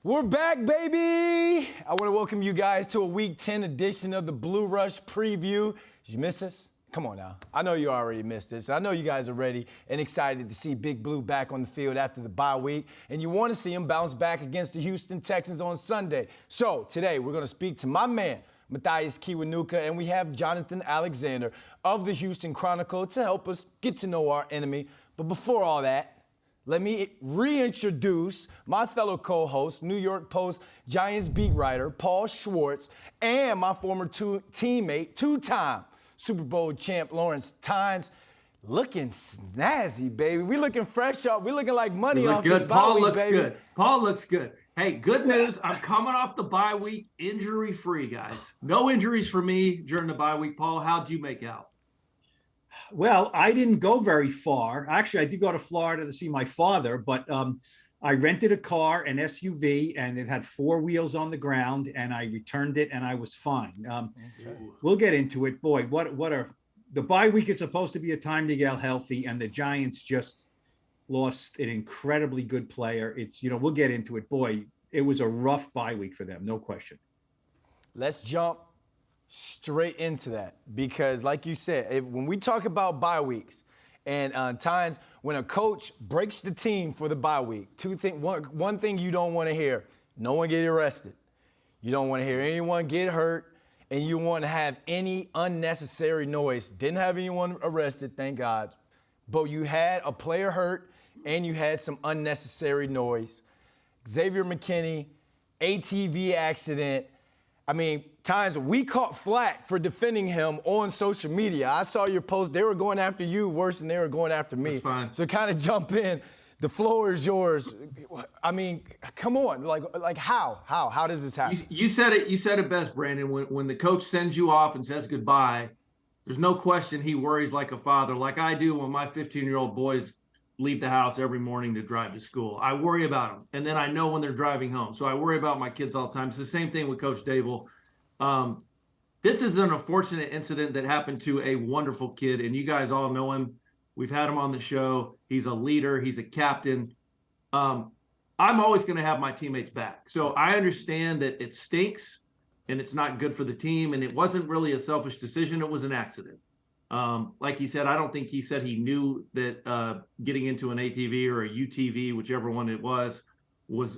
We're back, baby! I want to welcome you guys to a Week 10 edition of the Blue Rush Preview. Did you miss us? Come on now. I know you already missed this. I know you guys are ready and excited to see Big Blue back on the field after the bye week, and you want to see him bounce back against the Houston Texans on Sunday. So today we're going to speak to my man, Mathias Kiwanuka, and we have Jonathan Alexander of the Houston Chronicle to help us get to know our enemy. But before all that, let me reintroduce my fellow co-host, New York Post Giants beat writer Paul Schwartz, and my former teammate, two-time Super Bowl champ Lawrence Tynes. Looking snazzy, baby. We looking fresh up. We looking like money off this bye week, baby. Good. Paul looks good. Hey, good news. I'm coming off the bye week injury-free, guys. No injuries for me during the bye week. Paul, how'd you make out? Well, I didn't go very far. Actually, I did go to Florida to see my father, but I rented a car, an SUV, and it had four wheels on the ground, and I returned it, and I was fine. We'll get into it. Boy, the bye week is supposed to be a time to get healthy, and the Giants just lost an incredibly good player. We'll get into it. Boy, it was a rough bye week for them, no question. Let's jump straight into that because, like you said, when we talk about bye weeks and times when a coach breaks the team for the bye week, one thing you don't want to hear: no one get arrested. You don't want to hear anyone get hurt, and you want to have any unnecessary noise. Didn't have anyone arrested, thank God, but you had a player hurt and you had some unnecessary noise. Xavier McKinney, ATV accident. I mean, times we caught flack for defending him on social media. I saw your post. They were going after you worse than they were going after me. That's fine. So kind of jump in. The floor is yours. I mean, come on. Like how? How does this happen? You said it best, Brandon. When the coach sends you off and says goodbye, there's no question he worries like a father, like I do when my 15-year-old boys leave the house every morning to drive to school. I worry about them. And then I know when they're driving home. So I worry about my kids all the time. It's the same thing with Coach Dable. This is an unfortunate incident that happened to a wonderful kid, and you guys all know him. We've had him on the show. He's a leader. He's a captain. I'm always going to have my teammates back. So I understand that it stinks and it's not good for the team, and it wasn't really a selfish decision. It was an accident. Like he said, I don't think he said he knew that getting into an ATV or a UTV, whichever one it was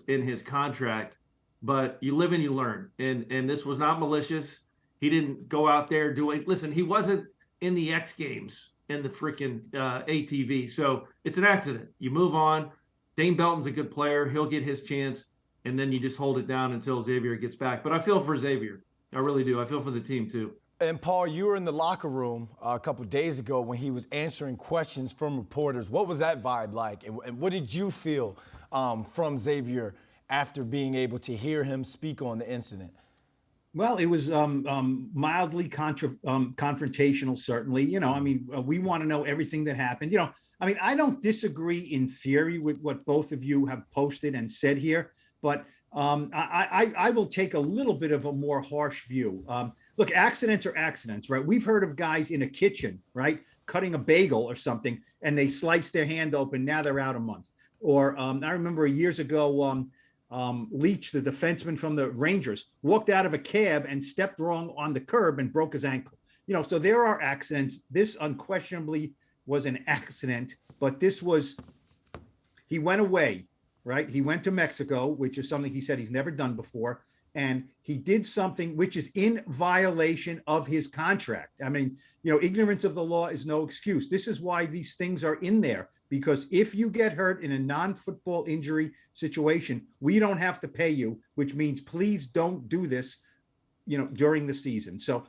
in his contract. But you live and you learn. And this was not malicious. He didn't go out there doing – listen, he wasn't in the X Games in the freaking ATV. So it's an accident. You move on. Dane Belton's a good player. He'll get his chance. And then you just hold it down until Xavier gets back. But I feel for Xavier. I really do. I feel for the team too. And, Paul, you were in the locker room a couple of days ago when he was answering questions from reporters. What was that vibe like? And what did you feel from Xavier after being able to hear him speak on the incident? Well, it was mildly confrontational, certainly. We want to know everything that happened. I don't disagree in theory with what both of you have posted and said here, but I will take a little bit of a more harsh view. Look, accidents are accidents, right? We've heard of guys in a kitchen, right, cutting a bagel or something, and they slice their hand open. Now they're out a month. Or I remember years ago, Leach, the defenseman from the Rangers, walked out of a cab and stepped wrong on the curb and broke his ankle. So there are accidents. This unquestionably was an accident, but he went away, right? He went to Mexico, which is something he said he's never done before. And he did something which is in violation of his contract. Ignorance of the law is no excuse. This is why these things are in there, because if you get hurt in a non-football injury situation, we don't have to pay you, which means please don't do this, during the season. So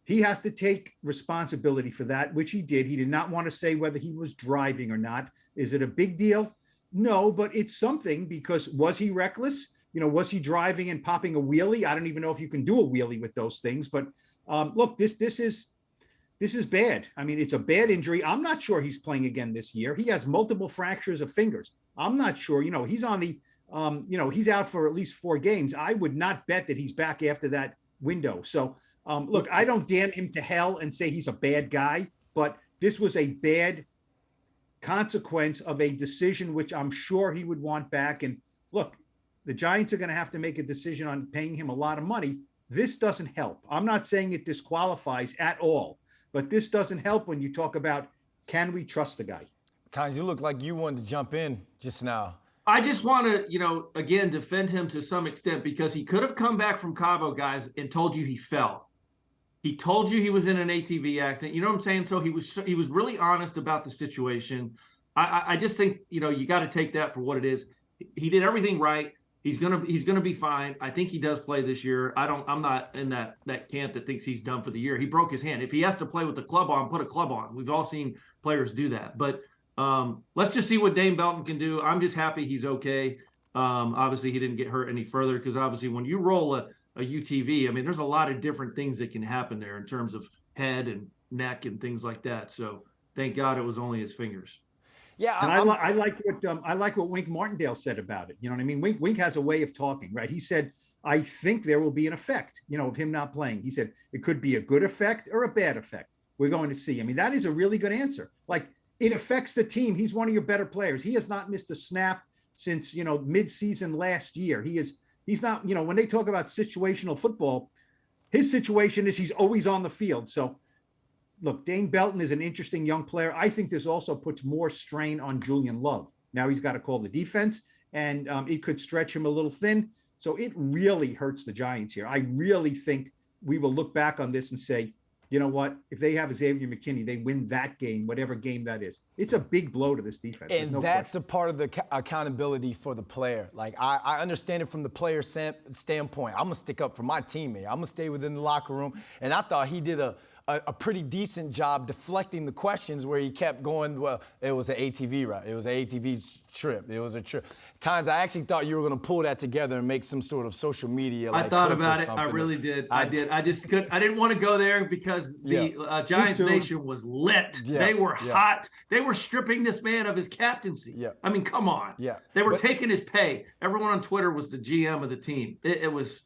he has to take responsibility for that, which he did. He did not want to say whether he was driving or not. Is it a big deal? No, but it's something, because was he reckless? Was he driving and popping a wheelie? I don't even know if you can do a wheelie with those things. But look, this is bad. It's a bad injury. I'm not sure he's playing again this year. He has multiple fractures of fingers. I'm not sure. He's on the, he's out for at least 4 games. I would not bet that he's back after that window. So, look, I don't damn him to hell and say he's a bad guy, but this was a bad consequence of a decision which I'm sure he would want back. And look, The Giants are going to have to make a decision on paying him a lot of money. This doesn't help. I'm not saying it disqualifies at all, but this doesn't help when you talk about, can we trust the guy? Tynes, you look like you wanted to jump in just now. I just want to, again, defend him to some extent because he could have come back from Cabo, guys, and told you he fell. He told you he was in an ATV accident. You know what I'm saying? So he was really honest about the situation. I just think, you got to take that for what it is. He did everything right. He's gonna be fine. I think he does play this year. I'm not in that camp that thinks he's done for the year. He broke his hand. If he has to play with the club on, put a club on. We've all seen players do that. But let's just see what Dane Belton can do. I'm just happy he's okay. Obviously, he didn't get hurt any further because obviously when you roll a UTV, I mean, there's a lot of different things that can happen there in terms of head and neck and things like that. So thank God it was only his fingers. Yeah, and I like what Wink Martindale said about it. You know what I mean? Wink has a way of talking, right? He said, I think there will be an effect, of him not playing. He said it could be a good effect or a bad effect. We're going to see. I mean, that is a really good answer. Like, it affects the team. He's one of your better players. He has not missed a snap since, mid-season last year. He's not, when they talk about situational football, his situation is he's always on the field. So look, Dane Belton is an interesting young player. I think this also puts more strain on Julian Love. Now he's got to call the defense, and it could stretch him a little thin. So it really hurts the Giants here. I really think we will look back on this and say, you know what? If they have Xavier McKinney, they win that game, whatever game that is. It's a big blow to this defense. And that's a part of the accountability for the player. Like, I understand it from the player standpoint. I'm going to stick up for my teammate. I'm going to stay within the locker room. And I thought he did a pretty decent job deflecting the questions where he kept going, well, it was an ATV ride. It was an ATV trip. It was a trip. Tynes, I actually thought you were going to pull that together and make some sort of social media. I thought about it. I really did. I did. I just couldn't. I didn't want to go there because the Giants Nation was lit. Yeah. They were hot. They were stripping this man of his captaincy. Yeah. I mean, come on. Yeah. They were taking his pay. Everyone on Twitter was the GM of the team. It was.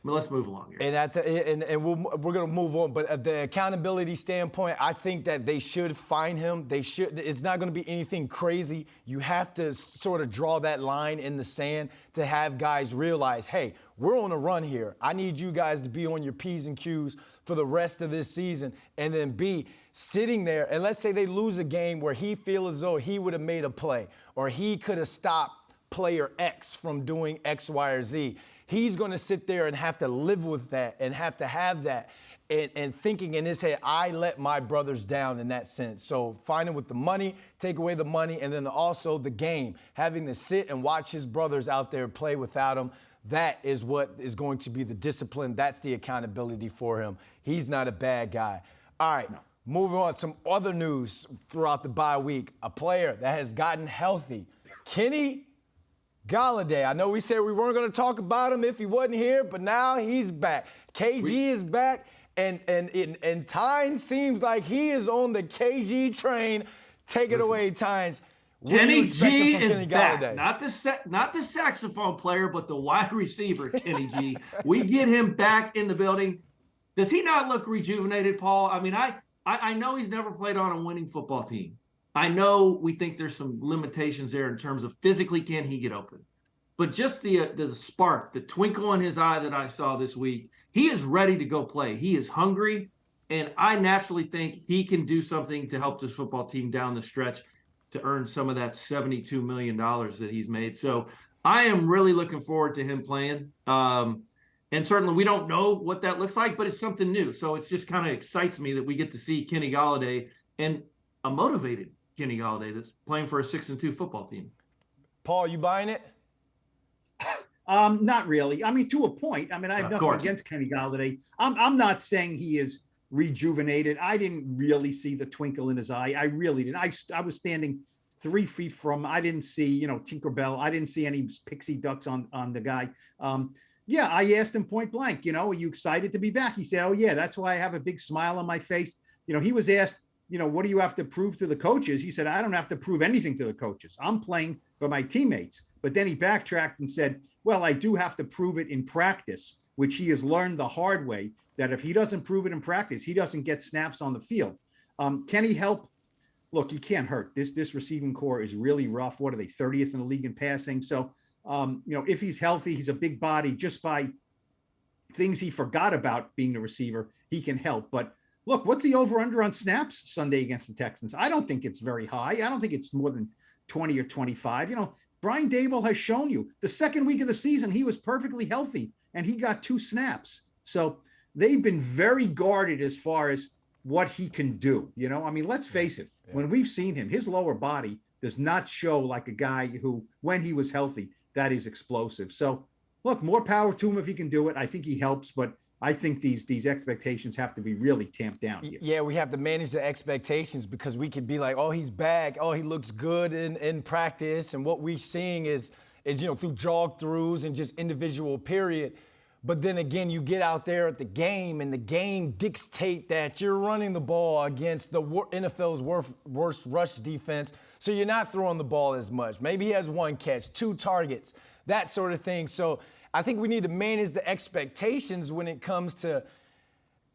Well, let's move along here. And we're going to move on. But at the accountability standpoint, I think that they should fine him. They should. It's not going to be anything crazy. You have to sort of draw that line in the sand to have guys realize, hey, we're on a run here. I need you guys to be on your P's and Q's for the rest of this season. And then B, sitting there, and let's say they lose a game where he feels as though he would have made a play or he could have stopped player X from doing X, Y, or Z. He's going to sit there and have to live with that and have to have that and thinking in his head, I let my brothers down in that sense. So finding with the money, take away the money, and then also the game, having to sit and watch his brothers out there play without him, that is what is going to be the discipline. That's the accountability for him. He's not a bad guy. All right, moving on. Some other news throughout the bye week. A player that has gotten healthy, Kenny Golladay. I know we said we weren't going to talk about him if he wasn't here, but now he's back. KG is back, and Tynes seems like he is on the KG train. Take it away, Tynes. Kenny G is back. Not the saxophone player, but the wide receiver, Kenny G. We get him back in the building. Does he not look rejuvenated, Paul? I mean, I know he's never played on a winning football team. I know we think there's some limitations there in terms of physically can he get open. But just the spark, the twinkle in his eye that I saw this week, he is ready to go play. He is hungry, and I naturally think he can do something to help this football team down the stretch to earn some of that $72 million that he's made. So I am really looking forward to him playing. And certainly we don't know what that looks like, but it's something new. So it's just kind of excites me that we get to see Kenny Golladay and a motivated Kenny Golladay that's playing for a 6-2 football team. Paul, you buying it? Not really. I mean, to a point. I mean, I have nothing against Kenny Golladay. I'm not saying he is rejuvenated. I didn't really see the twinkle in his eye. I really didn't. I was standing 3 feet from. I didn't see, Tinkerbell. I didn't see any pixie ducks on the guy. Yeah, I asked him point blank. Are you excited to be back? He said, "Oh yeah, that's why I have a big smile on my face." He was asked, what do you have to prove to the coaches? He said, I don't have to prove anything to the coaches. I'm playing for my teammates. But then he backtracked and said, well, I do have to prove it in practice, which he has learned the hard way, that if he doesn't prove it in practice, he doesn't get snaps on the field. Can he help? Look, he can't hurt. This receiving core is really rough. What are they, 30th in the league in passing? So If he's healthy, he's a big body. Just by things he forgot about being the receiver, he can help. But look, what's the over-under on snaps Sunday against the Texans? I don't think it's very high. I don't think it's more than 20 or 25. Brian Daboll has shown you the second week of the season, he was perfectly healthy and he got 2 snaps. So they've been very guarded as far as what he can do. Let's face it, when we've seen him, his lower body does not show like a guy who, when he was healthy, that is explosive. So look, more power to him if he can do it. I think he helps, but I think these expectations have to be really tamped down here. Yeah, we have to manage the expectations because we could be like, oh, he's back. Oh, he looks good in practice. And what we're seeing is through jog throughs and just individual period. But then again, you get out there at the game and the game dictate that you're running the ball against the NFL's worst rush defense. So you're not throwing the ball as much. Maybe he has 1 catch, 2 targets, that sort of thing. So I think we need to manage the expectations when it comes to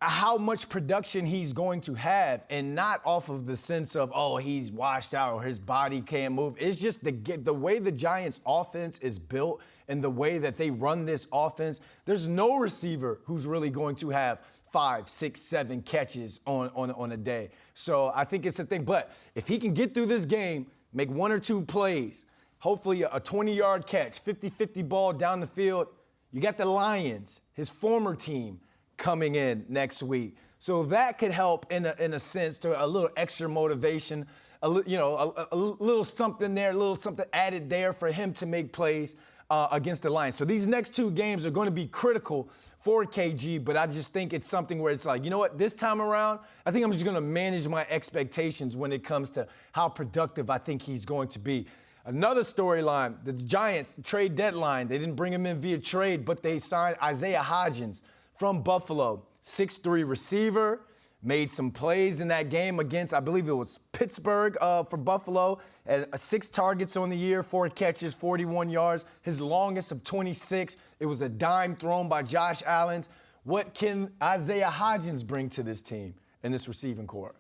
how much production he's going to have, and not off of the sense of, oh, he's washed out or his body can't move. It's just the way the Giants offense is built and the way that they run this offense. There's no receiver who's really going to have 5, 6, 7 catches on a day. So I think it's a thing. But if he can get through this game, make 1 or 2 plays, hopefully a 20-yard catch, 50-50 ball down the field. You got the Lions, his former team, coming in next week. So that could help in a sense to a little extra motivation, a little something there, a little something added there for him to make plays against the Lions. So these next 2 games are going to be critical for KG, but I just think it's something where it's like, you know what, this time around, I think I'm just going to manage my expectations when it comes to how productive I think he's going to be. Another storyline, the Giants trade deadline. They didn't bring him in via trade, but they signed Isaiah Hodgins from Buffalo, 6'3" receiver, made some plays in that game against, I believe it was Pittsburgh for Buffalo, and 6 targets on the year, 4 catches, 41 yards, his longest of 26. It was a dime thrown by Josh Allen. What can Isaiah Hodgins bring to this team and this receiving corps?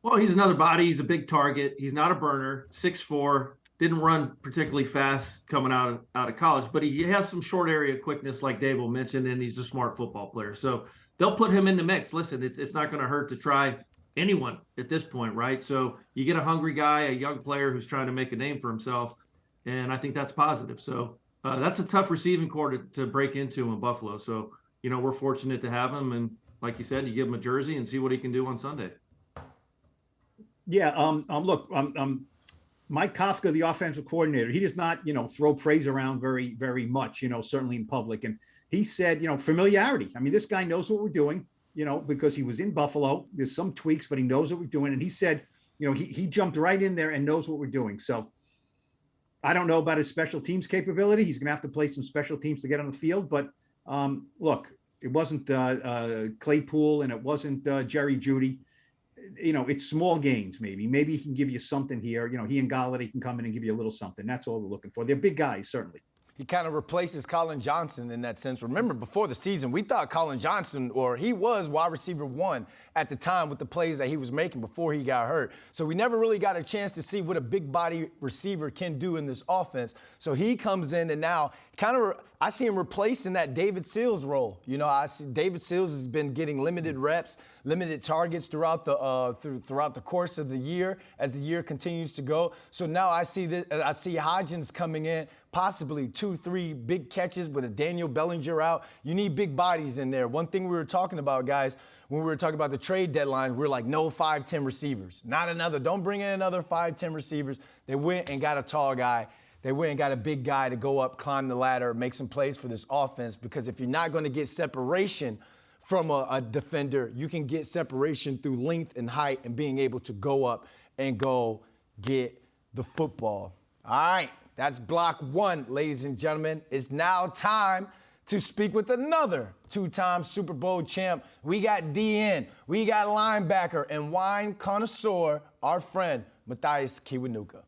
Well, he's another body. He's a big target. He's not a burner. 6'4", didn't run particularly fast coming out of college, but he has some short area quickness like Daboll mentioned, and he's a smart football player. So they'll put him in the mix. Listen, it's not going to hurt to try anyone at this point, right? So you get a hungry guy, a young player who's trying to make a name for himself, and I think that's positive. So that's a tough receiving corps to break into in Buffalo. So, we're fortunate to have him, and like you said, you give him a jersey and see what he can do on Sunday. Yeah, look, Mike Kafka, the offensive coordinator, he does not, throw praise around very, very much, certainly in public. And he said, familiarity. I mean, this guy knows what we're doing, because he was in Buffalo. There's some tweaks, but he knows what we're doing. And he said, he jumped right in there and knows what we're doing. So I don't know about his special teams capability. He's going to have to play some special teams to get on the field. But look, it wasn't Claypool and it wasn't Jerry Jeudy. It's small gains, maybe. Maybe he can give you something here. He and Golladay can come in and give you a little something. That's all we're looking for. They're big guys, certainly. He kind of replaces Colin Johnson in that sense. Remember, before the season, we thought Colin Johnson, or he was wide receiver 1 at the time with the plays that he was making before he got hurt. So we never really got a chance to see what a big body receiver can do in this offense. So he comes in and now I see him replacing that David Sills role. I see David Sills has been getting limited reps, limited targets throughout the course of the year as the year continues to go. So now I see Hodgins coming in, possibly 2-3 big catches with a Daniel Bellinger out. You need big bodies in there. One thing we were talking about, guys, when we were talking about the trade deadline, we were like, no 5'10" receivers. Don't bring in another 5'10" receivers. They went and got a tall guy. They went and got a big guy to go up, climb the ladder, make some plays for this offense, because if you're not going to get separation from a defender, you can get separation through length and height and being able to go up and go get the football. All right, that's block 1, ladies and gentlemen. It's now time to speak with another 2-time Super Bowl champ. We got DN, we got linebacker, and wine connoisseur, our friend, Mathias Kiwanuka.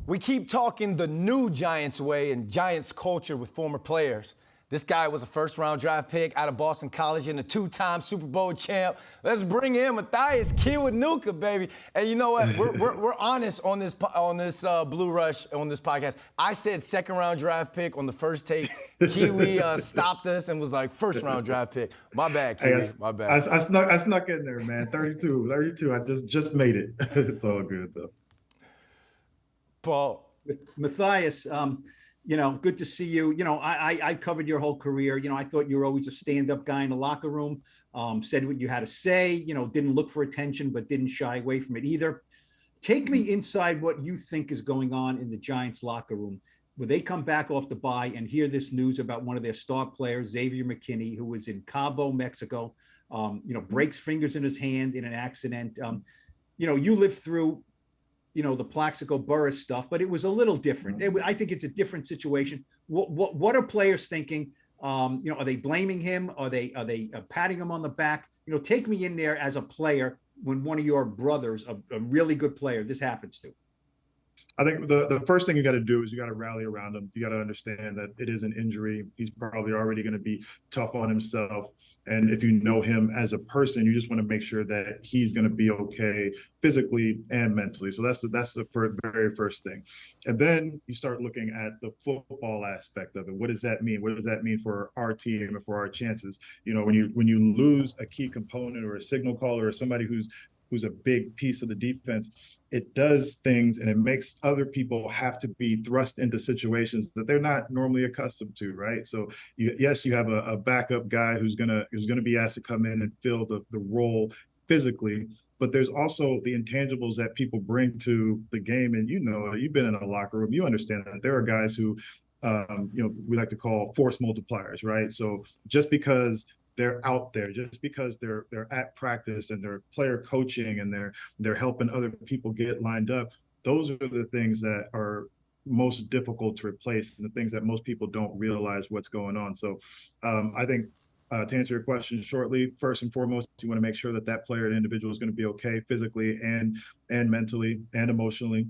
We keep talking the new Giants way and Giants culture with former players. This guy was a first-round draft pick out of Boston College and a two-time Super Bowl champ. Let's bring in Mathias Kiwanuka, baby. And you know what? We're honest on this Blue Rush on this podcast. I said second-round draft pick on the first take. Kiwi stopped us and was like first-round draft pick. My bad, Kiwi. Hey, my bad. I snuck in there, man. 32. I just made it. It's all good though. Paul. Mathias, good to see you. I covered your whole career. I thought you were always a stand-up guy in the locker room, said what you had to say, didn't look for attention, but didn't shy away from it either. Take me inside what you think is going on in the Giants locker room, where they come back off the bye and hear this news about one of their star players, Xavier McKinney, who was in Cabo, Mexico, breaks fingers in his hand in an accident. You lived through the Plaxico Burress stuff, but it was a little different. I think it's a different situation. What are players thinking? Are they blaming him? Are they patting him on the back? Take me in there as a player when one of your brothers, a really good player, this happens to. I think the first thing you got to do is you got to rally around him. You got to understand that it is an injury. He's probably already going to be tough on himself. And if you know him as a person, you just want to make sure that he's going to be okay physically and mentally. So that's the very first thing. And then you start looking at the football aspect of it. What does that mean? What does that mean for our team and for our chances? When you lose a key component or a signal caller or somebody who's a big piece of the defense, it does things and it makes other people have to be thrust into situations that they're not normally accustomed to, right? So you have a backup guy who's gonna be asked to come in and fill the role physically, but there's also the intangibles that people bring to the game. And you've been in a locker room, you understand that there are guys who we like to call force multipliers, right? So just because they're out there, just because they're at practice and they're player coaching and they're helping other people get lined up, those are the things that are most difficult to replace and the things that most people don't realize what's going on. So I think to answer your question shortly, first and foremost, you want to make sure that player, the individual, is going to be okay physically and mentally and emotionally.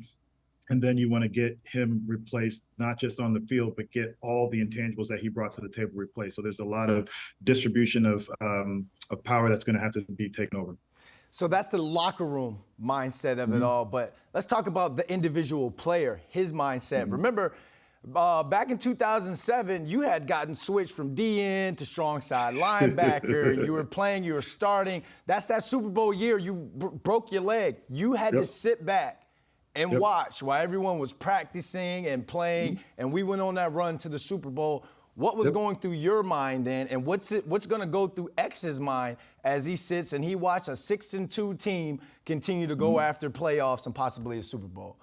And then you want to get him replaced, not just on the field, but get all the intangibles that he brought to the table replaced. So there's a lot of distribution of power that's going to have to be taken over. So that's the locker room mindset of it all. But let's talk about the individual player, his mindset. Remember, back in 2007, you had gotten switched from DN to strong side linebacker. You were starting. That's that Super Bowl year. You broke your leg. You had to sit back and watch while everyone was practicing and playing, and we went on that run to the Super Bowl. What was going through your mind then, and what's going to go through X's mind as he sits and he watched a 6-2 team continue to go after playoffs and possibly a Super Bowl?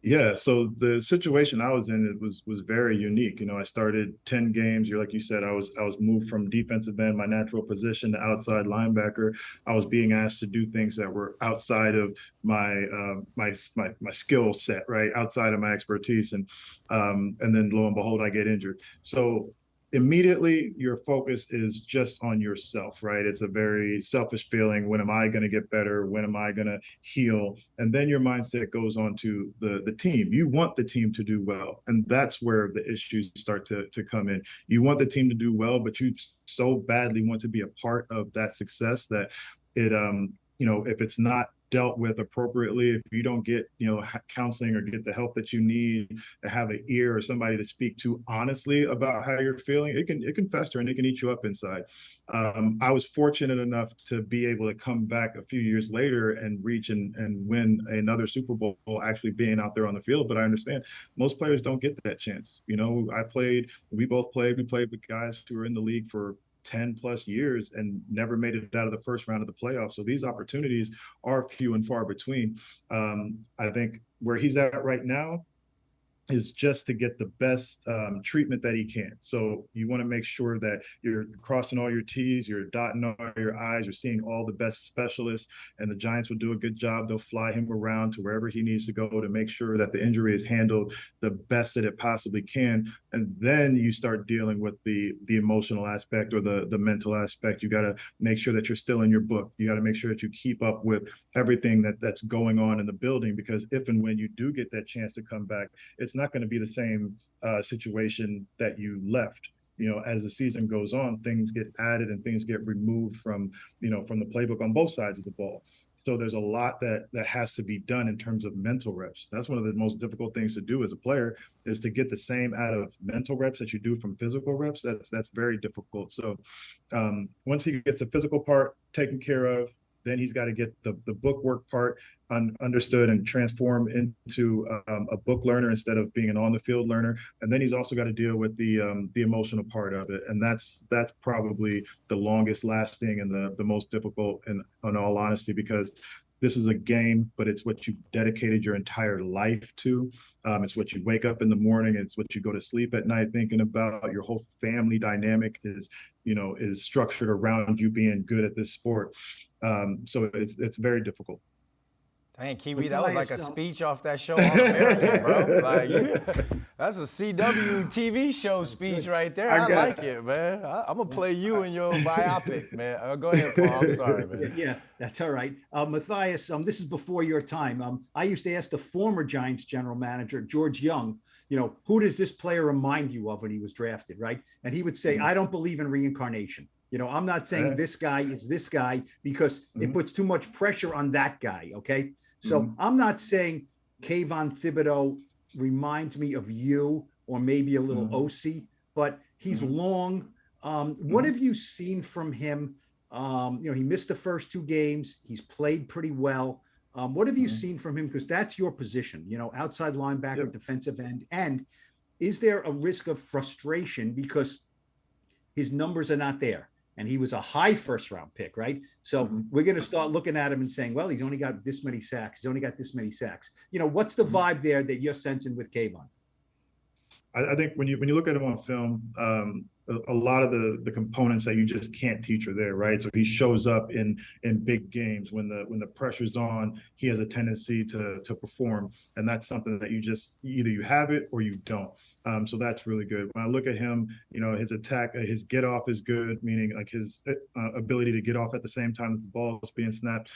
Yeah, so the situation I was in, it was very unique. I started 10 games. Like you said, I was moved from defensive end, my natural position, to outside linebacker. I was being asked to do things that were outside of my skill set, right, outside of my expertise, and then lo and behold, I get injured. So immediately your focus is just on yourself, right? It's a very selfish feeling. When am I going to get better? When am I going to heal? And then your mindset goes on to the team. You want the team to do well. And that's where the issues start to come in. You want the team to do well, but you so badly want to be a part of that success that it, if it's not dealt with appropriately, if you don't get counseling or get the help that you need, to have an ear or somebody to speak to honestly about how you're feeling, it can fester and it can eat you up inside. I was fortunate enough to be able to come back a few years later and reach and win another Super Bowl, actually being out there on the field. But I understand most players don't get that chance. We both played with guys who were in the league for 10 plus years and never made it out of the first round of the playoffs. So these opportunities are few and far between. I think where he's at right now is just to get the best treatment that he can. So you want to make sure that you're crossing all your T's, you're dotting all your I's, you're seeing all the best specialists, and the Giants will do a good job. They'll fly him around to wherever he needs to go to make sure that the injury is handled the best that it possibly can. And then you start dealing with the emotional aspect or the mental aspect. You got to make sure that you're still in your book. You got to make sure that you keep up with everything that's going on in the building, because if and when you do get that chance to come back, it's not going to be the same situation that you left. as the season goes on, things get added and things get removed from the playbook on both sides of the ball. So there's a lot that has to be done in terms of mental reps. That's one of the most difficult things to do as a player, is to get the same out of mental reps that you do from physical reps. That's very difficult. So once he gets the physical part taken care of, then he's got to get the book work part understood and transform into a book learner instead of being an on the field learner. And then he's also got to deal with the emotional part of it. And that's probably the longest lasting and the most difficult, in all honesty, because this is a game, but it's what you've dedicated your entire life to. It's what you wake up in the morning. It's what you go to sleep at night thinking about. Your whole family dynamic is structured around you being good at this sport. So it's very difficult. Dang, Kiwi, that was like a speech off that show on American, bro. Like, that's a CW TV show speech right there. I like it, man. I'm going to play you in your biopic, man. Go ahead, Paul. I'm sorry, man. Yeah, that's all right. Mathias, this is before your time. I used to ask the former Giants general manager, George Young, who does this player remind you of when he was drafted, right? And he would say, I don't believe in reincarnation. I'm not saying this guy is this guy because it puts too much pressure on that guy, okay? So I'm not saying Kayvon Thibodeaux reminds me of you or maybe a little OC, but he's long. What have you seen from him? He missed the first 2 games. He's played pretty well. What have you seen from him? Because that's your position, outside linebacker, defensive end. And is there a risk of frustration because his numbers are not there? And he was a high first-round pick, right? So we're going to start looking at him and saying, well, he's only got this many sacks. He's only got this many sacks. What's the vibe there that you're sensing with Kayvon? I think when you look at him on film, a lot of the components that you just can't teach are there, right? So he shows up in big games when the pressure's on. He has a tendency to perform, and that's something that either you have it or you don't. So that's really good. When I look at him, his attack, his get off is good, meaning like his ability to get off at the same time that the ball is being snapped.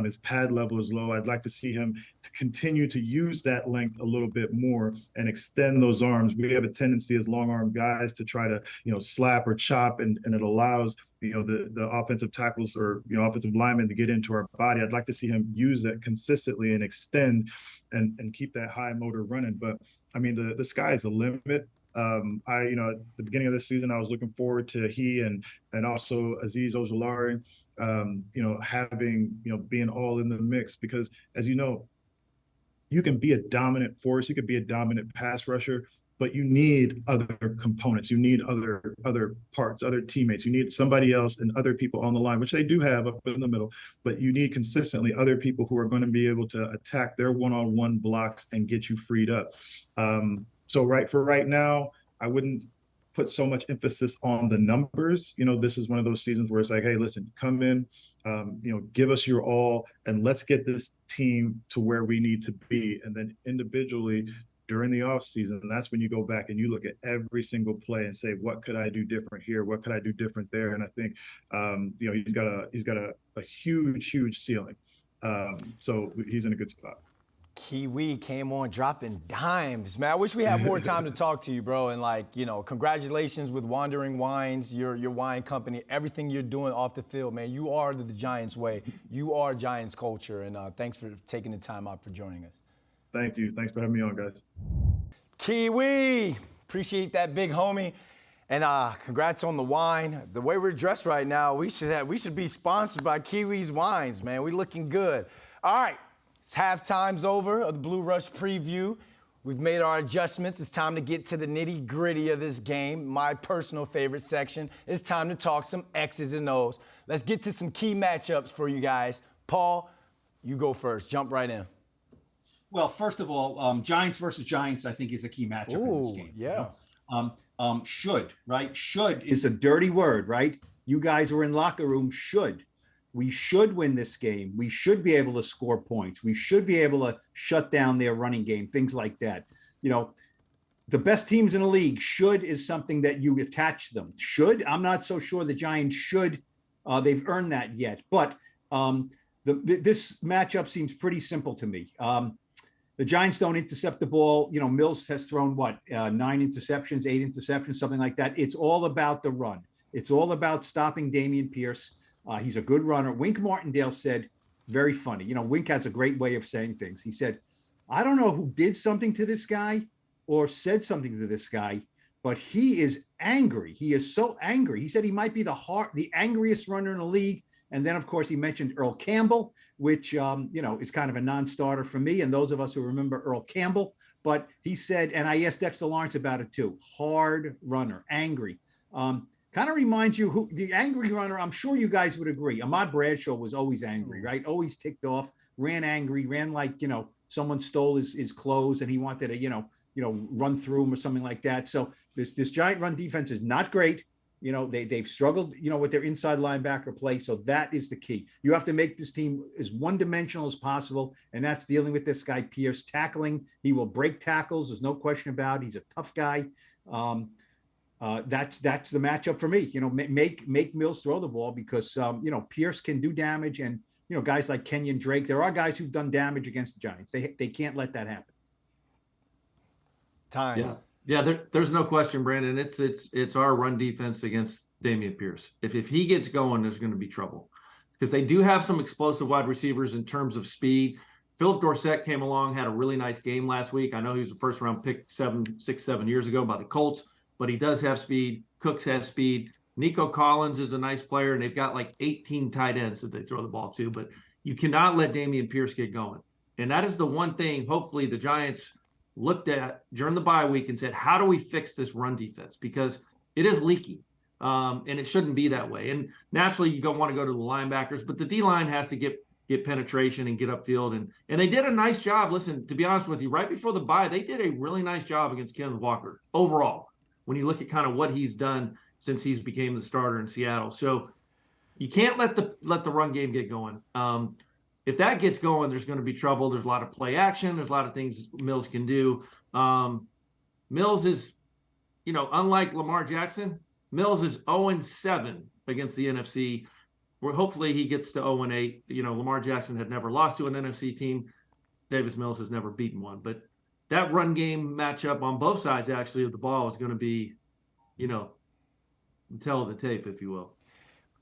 His pad level is low. I'd like to see him to continue to use that length a little bit more and extend those arms. We have a tendency as long arm guys to try to slap or chop, and it allows the offensive tackles or offensive linemen to get into our body. I'd like to see him use that consistently and extend and keep that high motor running. But I mean, the sky is the limit. At the beginning of this season, I was looking forward to he and also Azeez Ojulari, being all in the mix, because as you can be a dominant force, you could be a dominant pass rusher, but you need other components. You need other parts, other teammates. You need somebody else and other people on the line, which they do have up in the middle, but you need consistently other people who are going to be able to attack their one-on-one blocks and get you freed up. So right now, I wouldn't put so much emphasis on the numbers. This is one of those seasons where it's like, hey, listen, come in, give us your all, and let's get this team to where we need to be. And then individually, during the offseason, that's when you go back and you look at every single play and say, what could I do different here? What could I do different there? And I think, he's got a huge ceiling. So he's in a good spot. Kiwi came on dropping dimes, man. I wish we had more time to talk to you, bro. And congratulations with Wandering Wines, your wine company, everything you're doing off the field, man. You are the Giants way. You are Giants culture. And thanks for taking the time out for joining us. Thank you. Thanks for having me on, guys. Kiwi, appreciate that, big homie. And congrats on the wine. The way we're dressed right now, we should be sponsored by Kiwi's Wines, man. We're looking good. All right, it's halftime's over of the Blue Rush preview. We've made our adjustments. It's time to get to the nitty-gritty of this game, my personal favorite section. It's time to talk some X's and O's. Let's get to some key matchups for you guys. Paul, you go first. Jump right in. Well, first of all, Giants versus Giants, I think, is a key matchup in this game. Yeah. Should, right? Should is a dirty word, right? You guys were in locker room. Should. We should win this game. We should be able to score points. We should be able to shut down their running game, things like that. The best teams in the league, should is something that you attach them. Should, I'm not so sure the Giants should. They've earned that yet. But this matchup seems pretty simple to me. The Giants don't intercept the ball. You know, Mills has thrown 9 interceptions, 8 interceptions, something like that. It's all about the run. It's all about stopping Dameon Pierce. He's a good runner. Wink Martindale said, very funny. You know, Wink has a great way of saying things. He said, I don't know who did something to this guy or said something to this guy, but he is angry. He is so angry. He said he might be the angriest runner in the league. And then, of course, he mentioned Earl Campbell, which, you know, is kind of a non-starter for me and those of us who remember Earl Campbell. But he said, and I asked Dexter Lawrence about it too, hard runner, angry. Kind of reminds you who the angry runner, I'm sure you guys would agree. Ahmad Bradshaw was always angry, right? Always ticked off, ran angry, ran like, you know, someone stole his clothes and he wanted to, you know, run through him or something like that. So this Giant run defense is not great. You know, they've struggled, you know, with their inside linebacker play. So that is the key. You have to make this team as one-dimensional as possible, and that's dealing with this guy, Pierce. Tackling, he will break tackles. There's no question about it. He's a tough guy. That's the matchup for me. You know, make Mills throw the ball because, you know, Pierce can do damage. And, you know, guys like Kenyon Drake, there are guys who've done damage against the Giants. They can't let that happen. Tynes. Yeah, there's no question, Brandon. It's our run defense against Dameon Pierce. If he gets going, there's going to be trouble because they do have some explosive wide receivers in terms of speed. Philip Dorsett came along, had a really nice game last week. I know he was a first-round pick 7 years ago by the Colts, but he does have speed. Cooks has speed. Nico Collins is a nice player, and they've got like 18 tight ends that they throw the ball to. But you cannot let Dameon Pierce get going, and that is the one thing. Hopefully, the Giants looked at during the bye week and said, how do we fix this run defense? Because it is leaky and it shouldn't be that way. And naturally you don't want to go to the linebackers, but the D-line has to get penetration and get upfield. And they did a nice job. Listen, to be honest with you, right before the bye, they did a really nice job against Kenneth Walker overall, when you look at kind of what he's done since he's became the starter in Seattle. So you can't let the run game get going. If that gets going, there's going to be trouble. There's a lot of play action. There's a lot of things Mills can do. Mills is, you know, unlike Lamar Jackson, Mills is 0-7 against the NFC, where hopefully he gets to 0-8. You know, Lamar Jackson had never lost to an NFC team. Davis Mills has never beaten one. But that run game matchup on both sides, actually, of the ball is going to be, you know, tell the tape, if you will.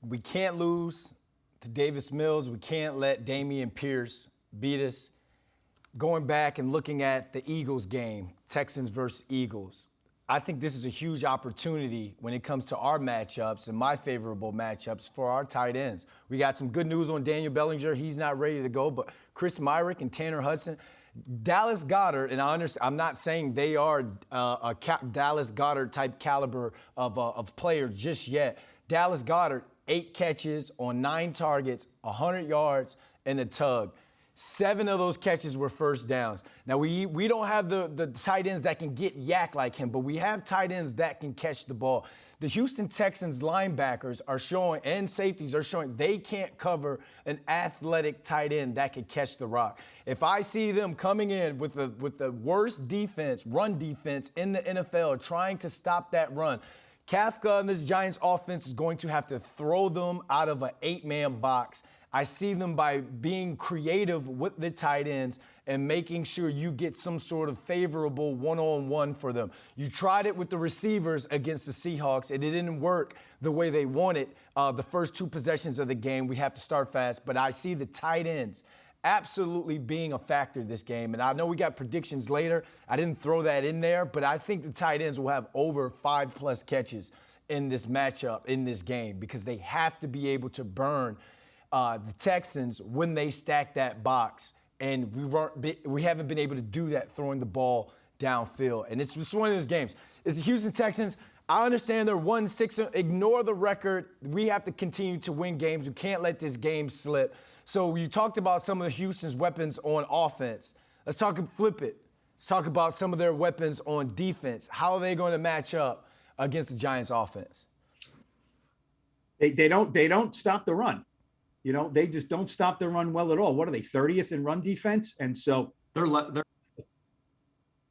We can't lose to Davis Mills. We can't let Dameon Pierce beat us. Going back and looking at the Eagles game, Texans versus Eagles, I think this is a huge opportunity when it comes to our matchups and my favorable matchups for our tight ends. We got some good news on Daniel Bellinger. He's not ready to go, but Chris Myrick and Tanner Hudson, Dallas Goedert, and I understand, I'm not saying they are a Dallas Goedert type caliber of player just yet. Dallas Goedert, 8 catches on 9 targets, 100 yards, and a tug. 7 of those catches were first downs. Now, we don't have the tight ends that can get yak like him, but we have tight ends that can catch the ball. The Houston Texans linebackers are showing, and safeties are showing, they can't cover an athletic tight end that can catch the rock. If I see them coming in with the worst defense, run defense in the NFL, trying to stop that run, Kafka and this Giants offense is going to have to throw them out of an 8-man box. I see them by being creative with the tight ends and making sure you get some sort of favorable one-on-one for them. You tried it with the receivers against the Seahawks, and it didn't work the way they wanted the first 2 possessions of the game. We have to start fast, but I see the tight ends absolutely being a factor this game. And I know we got predictions later. I didn't throw that in there, but I think the tight ends will have over 5+ catches in this matchup, in this game, because they have to be able to burn the Texans when they stack that box. And we haven't been able to do that throwing the ball downfield. And it's just one of those games. It's the Houston Texans. I understand they're 1-6. Ignore the record. We have to continue to win games. We can't let this game slip. So you talked about some of the Houston's weapons on offense. Let's flip it. Let's talk about some of their weapons on defense. How are they going to match up against the Giants offense? They don't stop the run. You know, they just don't stop the run well at all. What are they, 30th in run defense? And so They're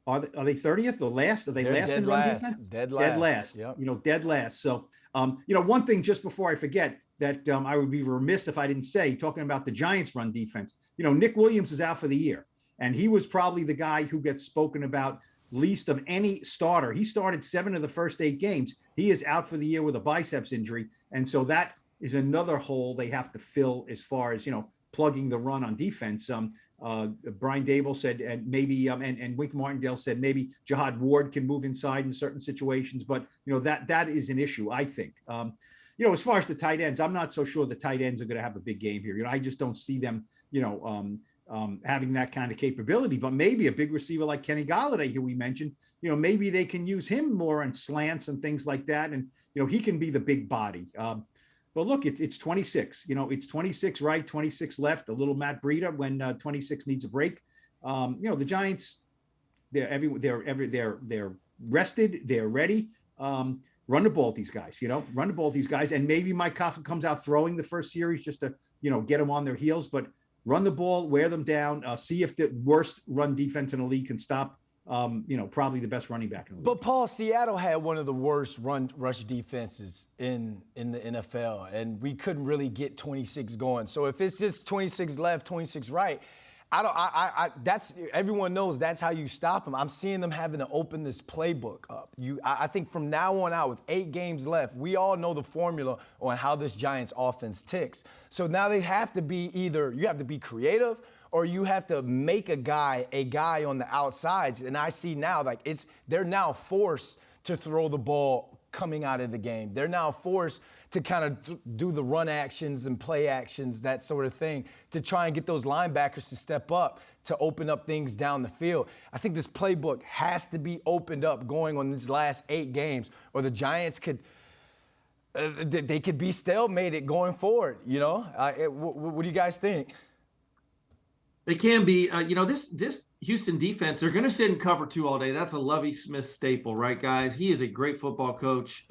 are they 30th or last? Are they last in run defense? Dead last. Yep. You know, dead last. So, you know, one thing just before I forget that I would be remiss if I didn't say, talking about the Giants run defense, you know, Nick Williams is out for the year. And he was probably the guy who gets spoken about least of any starter. He started 7 of the first 8 games. He is out for the year with a biceps injury. And so that is another hole they have to fill as far as, plugging the run on defense. Brian Dable said, and maybe, and Wink Martindale said maybe Jihad Ward can move inside in certain situations, but that is an issue, I think. As far as the tight ends, I'm not so sure the tight ends are going to have a big game here. I just don't see them, having that kind of capability. But maybe a big receiver like Kenny Golladay, who we mentioned, maybe they can use him more on slants and things like that, and he can be the big body. But look, it's 26. It's 26 right, 26 left. A little Matt Breida when 26 needs a break. The Giants, they're rested, they're ready. Run the ball at these guys. Run the ball at these guys, and maybe Mike Coughlin comes out throwing the first series just to get them on their heels. But run the ball, wear them down. See if the worst run defense in the league can stop. Probably the best running back in the league. But Paul, Seattle had one of the worst rush defenses in the NFL, and we couldn't really get 26 going. So if it's just 26 left, 26 right, that's everyone knows that's how you stop them. I'm seeing them having to open this playbook up. I think from now on out, with 8 games left, we all know the formula on how this Giants offense ticks. So now they have to be either you have to be creative, or you have to make a guy on the outsides. And I see now, they're now forced to throw the ball coming out of the game. They're now forced to kind of do the run actions and play actions, that sort of thing, to try and get those linebackers to step up, to open up things down the field. I think this playbook has to be opened up going on these last 8 games, or the Giants could they could be stalemated going forward. What do you guys think? They can be. This Houston defense, they're going to sit in cover 2 all day. That's a Lovie Smith staple, right, guys? He is a great football coach.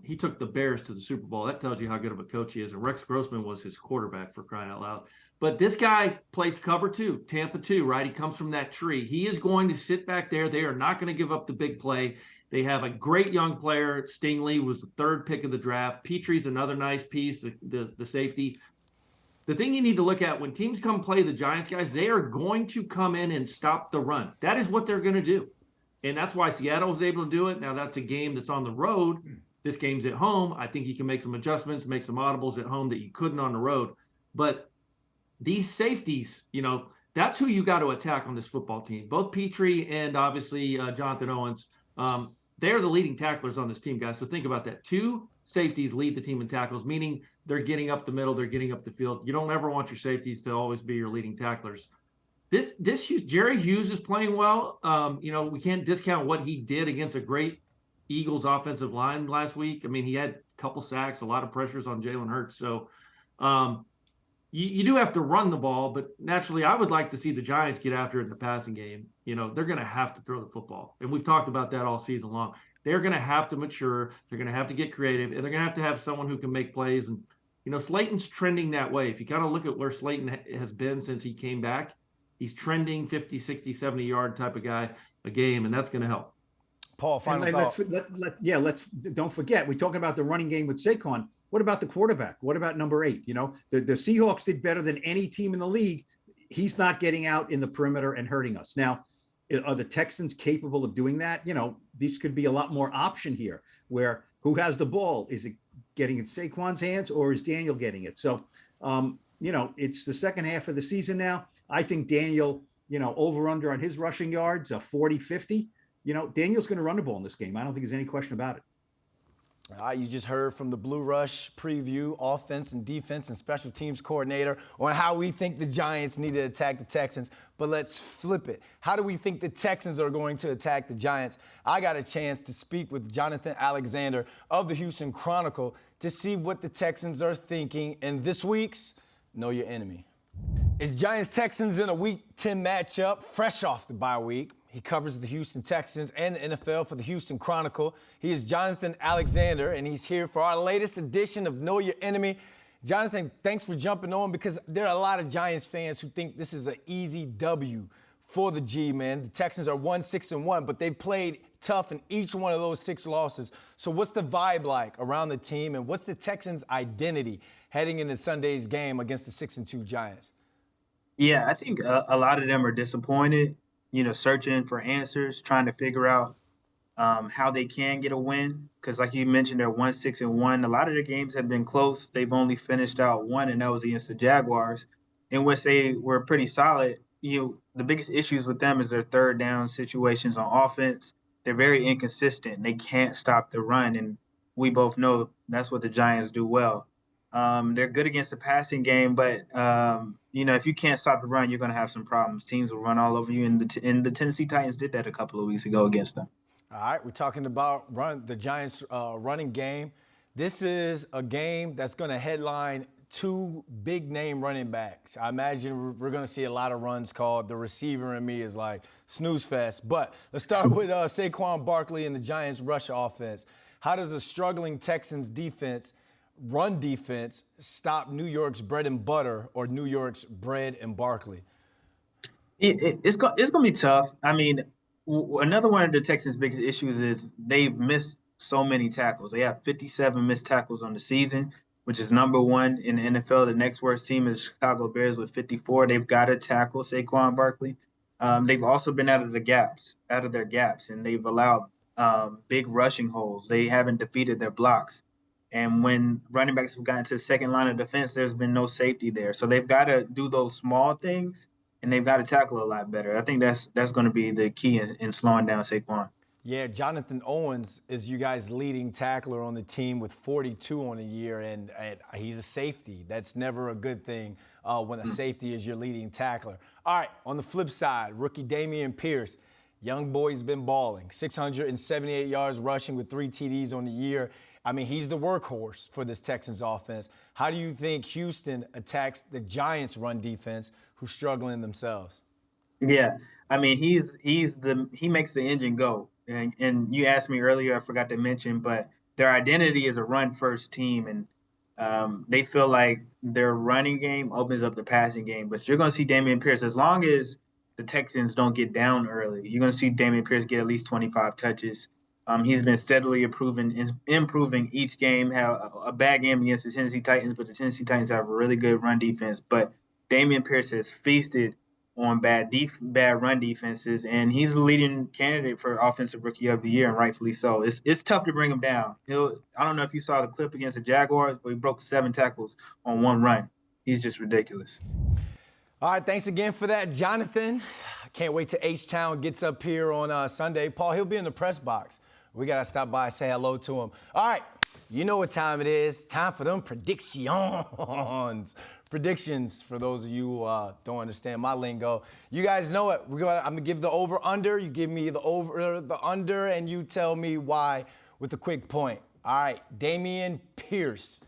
He took the Bears to the Super Bowl. That tells you how good of a coach he is. And Rex Grossman was his quarterback, for crying out loud. But this guy plays cover 2, Tampa 2, right? He comes from that tree. He is going to sit back there. They are not going to give up the big play. They have a great young player. Stingley was the 3rd pick of the draft. Petrie's another nice piece, the safety. The thing you need to look at when teams come play the Giants, guys, they are going to come in and stop the run. That is what they're going to do. And that's why Seattle was able to do it. Now, that's a game that's on the road. This game's at home. I think you can make some adjustments, make some audibles at home that you couldn't on the road. But these safeties, that's who you got to attack on this football team. Both Petrie and obviously Jonathan Owens, they're the leading tacklers on this team, guys. So think about that. 2 safeties lead the team in tackles, meaning they're getting up the middle, they're getting up the field. You don't ever want your safeties to always be your leading tacklers. This Jerry Hughes is playing well. We can't discount what he did against a great Eagles offensive line last week. I mean, he had a couple sacks, a lot of pressures on Jalen Hurts. So you do have to run the ball, but naturally I would like to see the Giants get after it in the passing game. They're going to have to throw the football. And we've talked about that all season long. They're going to have to mature. They're going to have to get creative, and they're going to have someone who can make plays. And, Slayton's trending that way. If you kind of look at where Slayton has been since he came back, he's trending 50, 60, 70-yard type of guy a game, and that's going to help. Paul, final thought. Let's don't forget, we're talking about the running game with Saquon. What about the quarterback? What about number 8? The Seahawks did better than any team in the league. He's not getting out in the perimeter and hurting us. Now, are the Texans capable of doing that? This could be a lot more option here, where who has the ball? Is it getting in Saquon's hands, or is Daniel getting it? So, it's the second half of the season now. I think Daniel, over under on his rushing yards, 40, 50. Daniel's going to run the ball in this game. I don't think there's any question about it. You just heard from the Blue Rush preview, offense and defense and special teams coordinator, on how we think the Giants need to attack the Texans. But let's flip it. How do we think the Texans are going to attack the Giants? I got a chance to speak with Jonathan Alexander of the Houston Chronicle to see what the Texans are thinking in this week's Know Your Enemy. It's Giants-Texans in a Week 10 matchup, fresh off the bye week. He covers the Houston Texans and the NFL for the Houston Chronicle. He is Jonathan Alexander, and he's here for our latest edition of Know Your Enemy. Jonathan, thanks for jumping on, because there are a lot of Giants fans who think this is an easy W for the G, man. The Texans are 1-6-1, but they've played tough in each one of those 6 losses. So what's the vibe like around the team, and what's the Texans' identity heading into Sunday's game against the 6-2 Giants? Yeah, I think a lot of them are disappointed, searching for answers, trying to figure out how they can get a win. Because, like you mentioned, they're 1-6-1. A lot of their games have been close. They've only finished out one, and that was against the Jaguars, in which they were pretty solid. The biggest issues with them is their third down situations on offense. They're very inconsistent. They can't stop the run, and we both know that's what the Giants do well. They're good against the passing game, but if you can't stop the run, you're going to have some problems. Teams will run all over you, and the Tennessee Titans did that a couple of weeks ago against them. All right, we're talking about the Giants' running game. This is a game that's going to headline two big-name running backs. I imagine we're going to see a lot of runs called. The receiver in me is like snooze fest. But let's start with Saquon Barkley and the Giants' rush offense. How does a struggling Texans run defense, stop New York's bread and butter or New York's bread and Barkley? It's going to be tough. I mean, another one of the Texans' biggest issues is they've missed so many tackles. They have 57 missed tackles on the season, which is number one in the NFL. The next worst team is Chicago Bears with 54. They've got to tackle Saquon Barkley. They've also been out of their gaps, and they've allowed big rushing holes. They haven't defeated their blocks. And when running backs have gotten to the second line of defense, there's been no safety there. So they've got to do those small things, and they've got to tackle a lot better. I think that's going to be the key in slowing down Saquon. Yeah, Jonathan Owens is you guys' leading tackler on the team with 42 on the year, and he's a safety. That's never a good thing when a safety is your leading tackler. All right, on the flip side, rookie Dameon Pierce. Young boy's been balling. 678 yards rushing with 3 TDs on the year. I mean, he's the workhorse for this Texans offense. How do you think Houston attacks the Giants' run defense, who's struggling themselves? Yeah, I mean, he makes the engine go. And you asked me earlier, I forgot to mention, but their identity is a run-first team, and they feel like their running game opens up the passing game. But you're going to see Dameon Pierce, as long as the Texans don't get down early, you're going to see Dameon Pierce get at least 25 touches. He's been steadily improving each game. Have a bad game against the Tennessee Titans, but the Tennessee Titans have a really good run defense. But Dameon Pierce has feasted on bad run defenses, and he's the leading candidate for Offensive Rookie of the Year, and rightfully so. It's tough to bring him down. I don't know if you saw the clip against the Jaguars, but he broke 7 tackles on one run. He's just ridiculous. All right, thanks again for that, Jonathan. I can't wait till H-Town gets up here on Sunday. Paul, he'll be in the press box. We got to stop by and say hello to him. All right, you know what time it is. Time for them predictions. Predictions, for those of you who don't understand my lingo. You guys know it. I'm going to give the over-under. You give me the over, the under, and you tell me why with a quick point. All right, Dameon Pierce.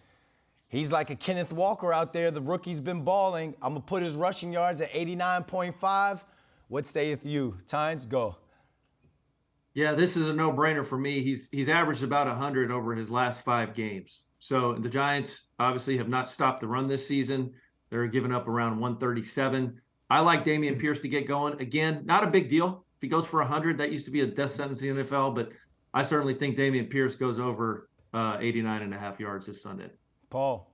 He's like a Kenneth Walker out there. The rookie's been balling. I'm going to put his rushing yards at 89.5. What sayeth you? Tynes, go. Yeah, this is a no-brainer for me. He's averaged about 100 over his last 5 games. So the Giants obviously have not stopped the run this season. They're giving up around 137. I like Dameon Pierce to get going. Again, not a big deal. If he goes for 100, that used to be a death sentence in the NFL, but I certainly think Dameon Pierce goes over 89.5 yards this Sunday. Paul.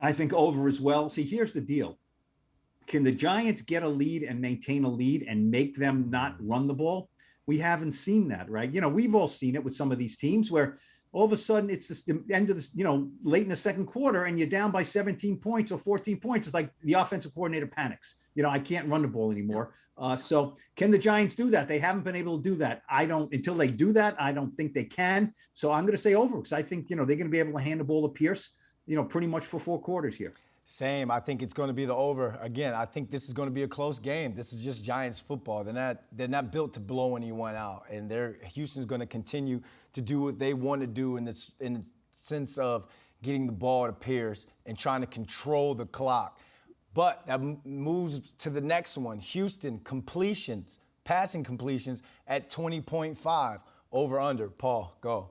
I think over as well. See, here's the deal. Can the Giants get a lead and maintain a lead and make them not run the ball? We haven't seen that, right? We've all seen it with some of these teams where all of a sudden it's the end of the, late in the second quarter and you're down by 17 points or 14 points. It's like the offensive coordinator panics. I can't run the ball anymore. So can the Giants do that? They haven't been able to do that. Until they do that, I don't think they can. So I'm going to say over because I think, they're going to be able to hand the ball to Pierce, pretty much for 4 quarters here. Same. I think it's going to be the over. Again, I think this is going to be a close game. This is just Giants football. They're not built to blow anyone out. And Houston's going to continue to do what they want to do in the sense of getting the ball to Pierce and trying to control the clock. But that moves to the next one. Houston completions, passing completions at 20.5 over under. Paul, go.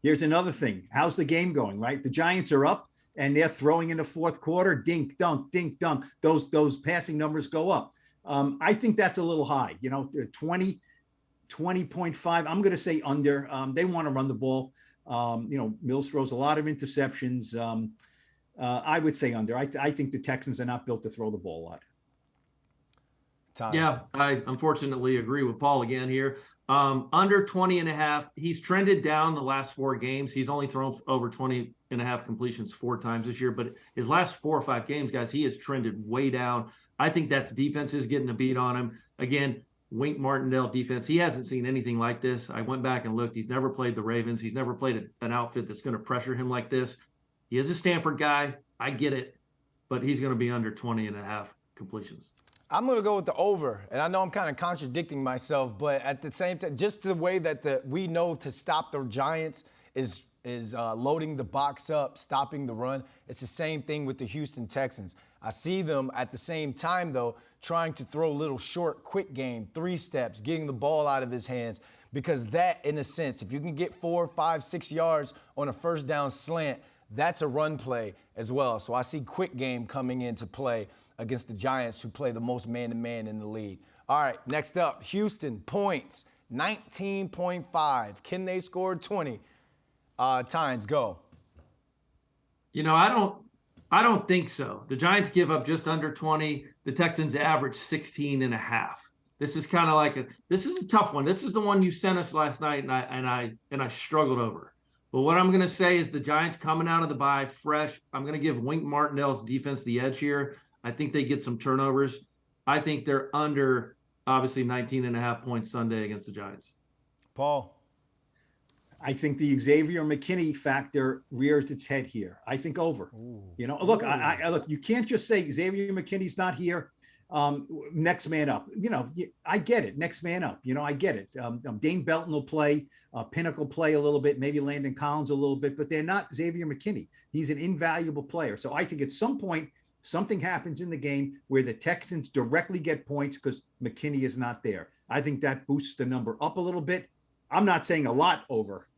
Here's another thing. How's the game going, right? The Giants are up. And they're throwing in the fourth quarter, dink, dunk, dink, dunk. Those passing numbers go up. I think that's a little high, 20.5. I'm going to say under. They want to run the ball. Mills throws a lot of interceptions. I would say under. I think the Texans are not built to throw the ball a lot. Tynes. Yeah, I unfortunately agree with Paul again here. Under 20.5. He's trended down the last 4 games. He's only thrown over 20.5 completions 4 times this year, but his last 4 or 5 games, guys, he has trended way down. I think that's defenses getting a beat on him. Again, Wink Martindale defense, he hasn't seen anything like this. I went back and looked. He's never played the Ravens. He's never played an outfit that's going to pressure him like this. He is a Stanford guy. I get it, but he's going to be under 20.5 completions. I'm going to go with the over, and I know I'm kind of contradicting myself, but at the same time, just the way that we know to stop the Giants is loading the box up, stopping the run. It's the same thing with the Houston Texans. I see them at the same time, though, trying to throw a little short, quick game, 3 steps, getting the ball out of his hands, because that, in a sense, if you can get 4, 5, 6 yards on a first down slant, that's a run play as well. So I see quick game coming into play against the Giants, who play the most man-to-man in the league. All right, next up, Houston points, 19.5. Can they score 20? Tynes, go. You know, I don't think so. The Giants give up just under 20. The Texans average 16.5. This is kind of like this is a tough one. This is the one you sent us last night, and I struggled over. But what I'm going to say is the Giants coming out of the bye fresh. I'm going to give Wink Martindale's defense the edge here. I think they get some turnovers. I think they're under, obviously, 19.5 points Sunday against the Giants. Paul. I think the Xavier McKinney factor rears its head here. I think over. Ooh. You know, look, I look. You can't just say Xavier McKinney's not here. Next man up. You know, I get it. Next man up. You know, I get it. Dane Belton will play. Pinnacle play a little bit. Maybe Landon Collins a little bit, but they're not Xavier McKinney. He's an invaluable player. So I think at some point something happens in the game where the Texans directly get points because McKinney is not there. I think that boosts the number up a little bit. I'm not saying a lot over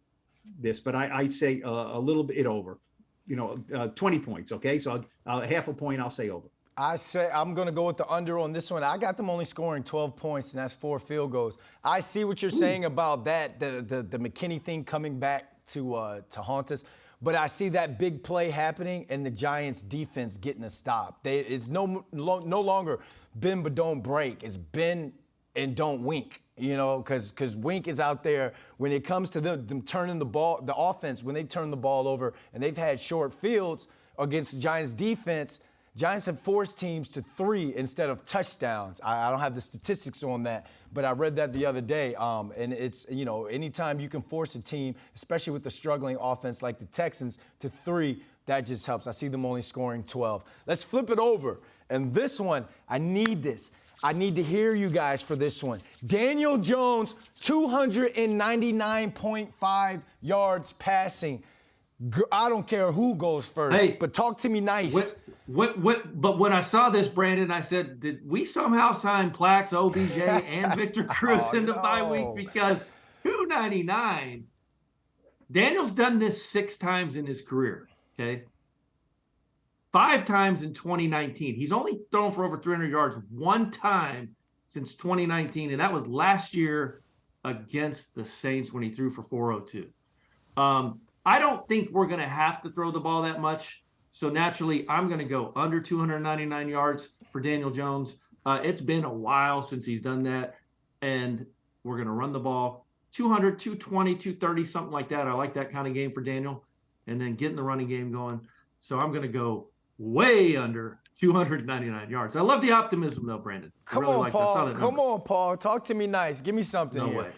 this, but I'd say a little bit over. You know, 20 points. Okay, so half a point. I'll say over. I say I'm going to go with the under on this one. I got them only scoring 12 points, and that's 4 field goals. I see what you're saying about that, the McKinney thing coming back to haunt us. But I see that big play happening and the Giants' defense getting a stop. It's no longer bend but don't break. It's bend and don't wink, you know, because Wink is out there when it comes to them turning the ball, the offense, when they turn the ball over and they've had short fields against the Giants' defense. Giants have forced teams to 3 instead of touchdowns. I don't have the statistics on that, but I read that the other day. And it's, you know, anytime you can force a team, especially with the struggling offense like the Texans, to 3, that just helps. I see them only scoring 12. Let's flip it over. And this one, I need this. I need to hear you guys for this one. Daniel Jones, 299.5 yards passing. I don't care who goes first, but talk to me nice. But when I saw this, Brandon, I said, did we somehow sign Plax, OBJ, and Victor Cruz in the bye week? Because 299, Daniel's done this 6 times in his career, okay? 5 times in 2019. He's only thrown for over 300 yards 1 time since 2019, and that was last year against the Saints when he threw for 402. I don't think we're going to have to throw the ball that much. So naturally, I'm going to go under 299 yards for Daniel Jones. It's been a while since he's done that. And we're going to run the ball 200, 220, 230, something like that. I like that kind of game for Daniel. And then getting the running game going. So I'm going to go way under 299 yards. I love the optimism, though, Brandon. Come on, Paul. Come on, Paul. Talk to me nice. Give me something here. No way.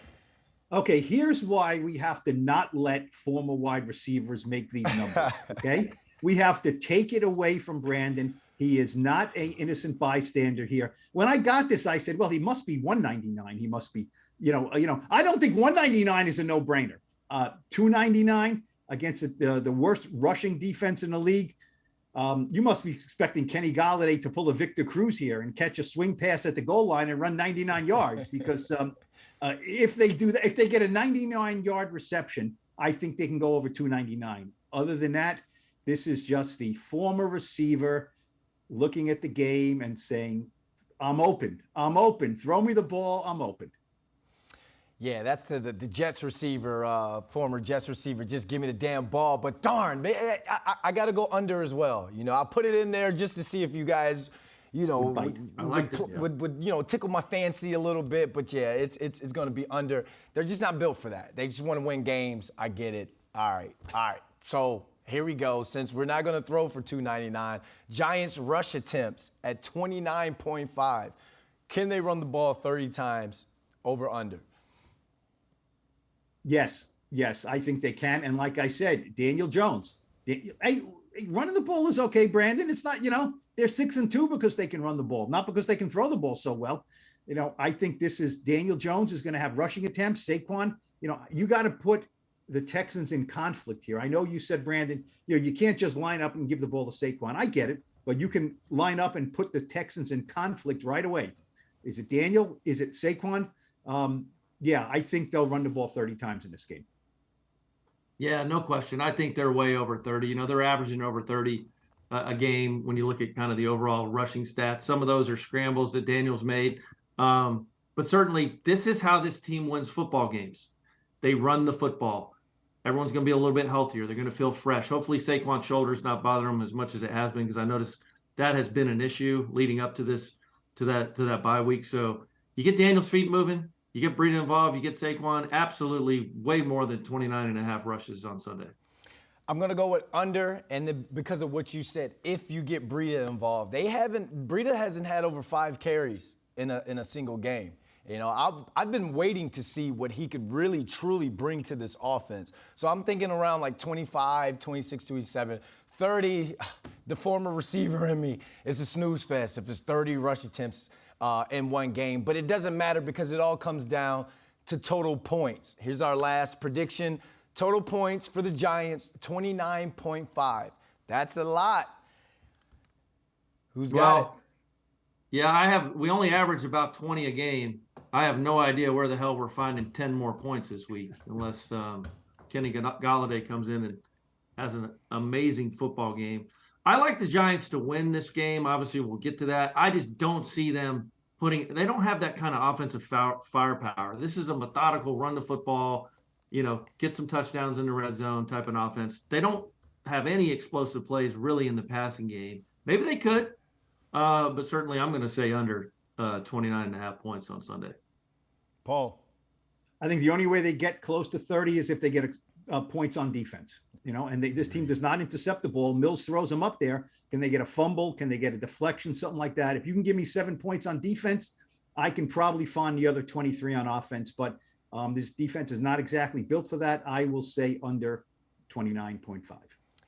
Okay, here's why we have to not let former wide receivers make these numbers, okay? We have to take it away from Brandon. He is not an innocent bystander here. When I got this, I said, well, he must be 199. He must be, you know, I don't think 199 is a no-brainer. 299 against the worst rushing defense in the league. You must be expecting Kenny Golladay to pull a Victor Cruz here and catch a swing pass at the goal line and run 99 yards because if they do that, if they get a 99-yard reception, I think they can go over 299. Other than that, this is just the former receiver looking at the game and saying, I'm open. Throw me the ball. I'm open. Yeah, that's the Jets receiver, former Jets receiver. Just give me the damn ball. But darn, man, I got to go under as well. I'll put it in there just to see if you guys, would tickle my fancy a little bit. But yeah, it's going to be under. They're just not built for that. They just want to win games. I get it. All right. So here we go. Since we're not going to throw for 299, Giants rush attempts at 29.5. Can they run the ball 30 times? Over under? Yes, I think they can. And like I said, Daniel Jones, running the ball is okay, Brandon. It's not, they're 6-2 because they can run the ball, not because they can throw the ball so well. I think this is Daniel Jones is going to have rushing attempts. Saquon, you got to put the Texans in conflict here. I know you said, Brandon, you can't just line up and give the ball to Saquon. I get it, but you can line up and put the Texans in conflict right away. Is it Daniel? Is it Saquon? Yeah, I think they'll run the ball 30 times in this game. Yeah, no question. I think they're way over 30. They're averaging over 30 a game when you look at kind of the overall rushing stats. Some of those are scrambles that Daniel's made. But certainly this is how this team wins football games. They run the football. Everyone's going to be a little bit healthier. They're going to feel fresh. Hopefully Saquon's shoulder's not bothering him as much as it has been, because I noticed that has been an issue leading up to that bye week. So you get Daniel's feet moving. You get Breida involved, you get Saquon, absolutely way more than 29.5 rushes on Sunday. I'm going to go with under, and because of what you said, if you get Breida involved. Breida hasn't had over 5 carries in a single game. I've been waiting to see what he could really, truly bring to this offense. So I'm thinking around like 25, 26, 27, 30. The former receiver in me is a snooze fest if it's 30 rush attempts in one game. But it doesn't matter because it all comes down to total points. Here's our last prediction. Total points for the Giants, 29.5. That's a lot. Who's got it? Yeah, we only average about 20 a game. I have no idea where the hell we're finding 10 more points this week, unless Kenny Golladay comes in and has an amazing football game. I like the Giants to win this game. Obviously, we'll get to that. I just don't see them they don't have that kind of offensive firepower. This is a methodical run the football, get some touchdowns in the red zone type of offense. They don't have any explosive plays really in the passing game. Maybe they could, but certainly I'm going to say under 29.5 points on Sunday. Paul? I think the only way they get close to 30 is if they get points on defense. And this team does not intercept the ball. Mills throws them up there. Can they get a fumble? Can they get a deflection? Something like that. If you can give me 7 points on defense, I can probably find the other 23 on offense. But this defense is not exactly built for that. I will say under 29.5.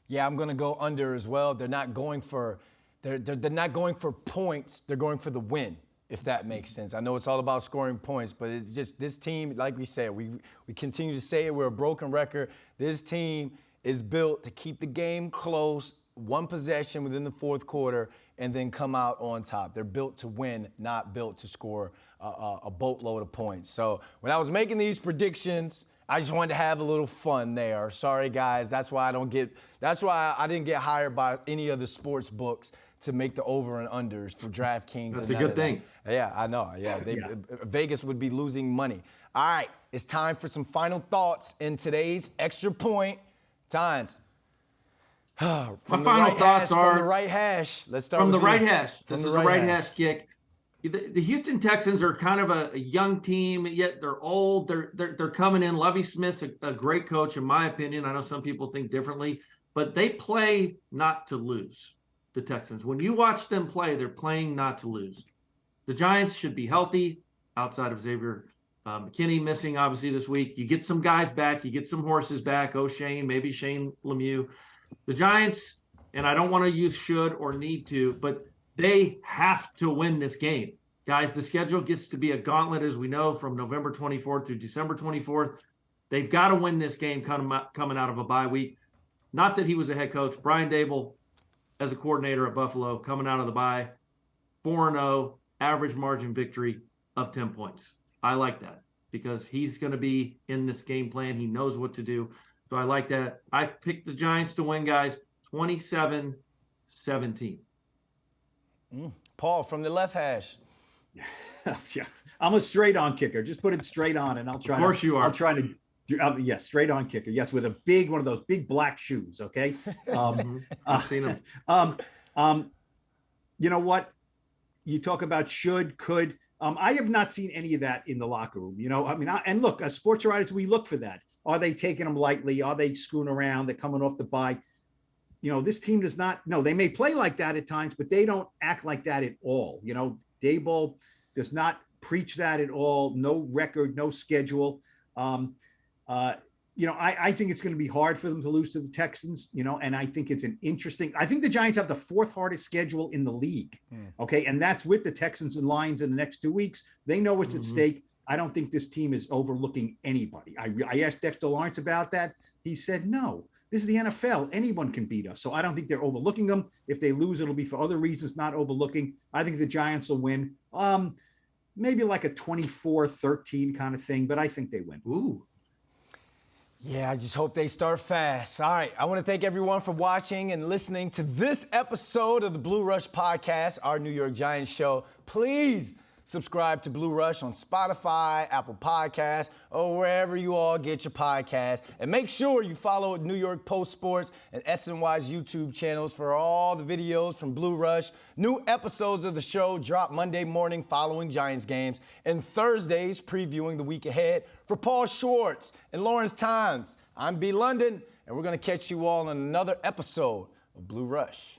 Yeah, I'm going to go under as well. They're not going for not going for points. They're going for the win, if that makes sense. I know it's all about scoring points, but it's just this team, like we said, we continue to say it. We're a broken record. This team is built to keep the game close, one possession within the fourth quarter, and then come out on top. They're built to win, not built to score a boatload of points. So when I was making these predictions, I just wanted to have a little fun there. Sorry, guys. That's why I didn't get hired by any of the sports books to make the over and unders for DraftKings. That's a good thing. Yeah, I know. Yeah, Vegas would be losing money. All right, it's time for some final thoughts in today's Extra Point. Tynes. My final thoughts are from the right hash. Let's start from with the you. right hash. This is a right hash kick. The Houston Texans are kind of a young team, yet they're old. They're coming in. Lovie Smith's a great coach, in my opinion. I know some people think differently, but they play not to lose. The Texans, when you watch them play, they're playing not to lose. The Giants should be healthy outside of Xavier McKinney missing obviously this week. You get some guys back, you get some horses back. O'Shane, maybe Shane Lemieux. The Giants, and I don't want to use should or need to, but they have to win this game. Guys, the schedule gets to be a gauntlet, as we know, from November 24th through December 24th. They've got to win this game coming out of a bye week. Not that he was a head coach. Brian Dable, as a coordinator at Buffalo, coming out of the bye, 4-0, average margin victory of 10 points. I like that because he's going to be in this game plan. He knows what to do. So I like that. I picked the Giants to win, guys, 27-17. Paul, from the left hash. Yeah, I'm a straight on kicker. Just put it straight on, and I'll try. Of course you are. I'll try to. Yes, straight on kicker. Yes, with one of those big black shoes. Okay. I've seen them. You know what? You talk about should, could. I have not seen any of that in the locker room. You know, I mean, and look, as sports writers, we look for that. Are they taking them lightly? Are they screwing around? They're coming off the bye. You know, this team does not. No, they may play like that at times, but they don't act like that at all. You know, Daboll does not preach that at all. No record, no schedule. You know, I think it's going to be hard for them to lose to the Texans, you know, and I think it's I think the Giants have the fourth hardest schedule in the league. Okay. And that's with the Texans and Lions in the next 2 weeks. They know what's at stake. I don't think this team is overlooking anybody. I asked Dexter Lawrence about that. He said, no, this is the NFL. Anyone can beat us. So I don't think they're overlooking them. If they lose, it'll be for other reasons, not overlooking. I think the Giants will win. Maybe like a 24-13 kind of thing, but I think they win. Ooh. Yeah, I just hope they start fast. All right, I want to thank everyone for watching and listening to this episode of the Blue Rush Podcast, our New York Giants show. Please subscribe to Blue Rush on Spotify, Apple Podcasts, or wherever you all get your podcasts. And make sure you follow New York Post Sports and SNY's YouTube channels for all the videos from Blue Rush. New episodes of the show drop Monday morning following Giants games, and Thursdays previewing the week ahead. For Paul Schwartz and Lawrence Tynes, I'm B. London, and we're going to catch you all on another episode of Blue Rush.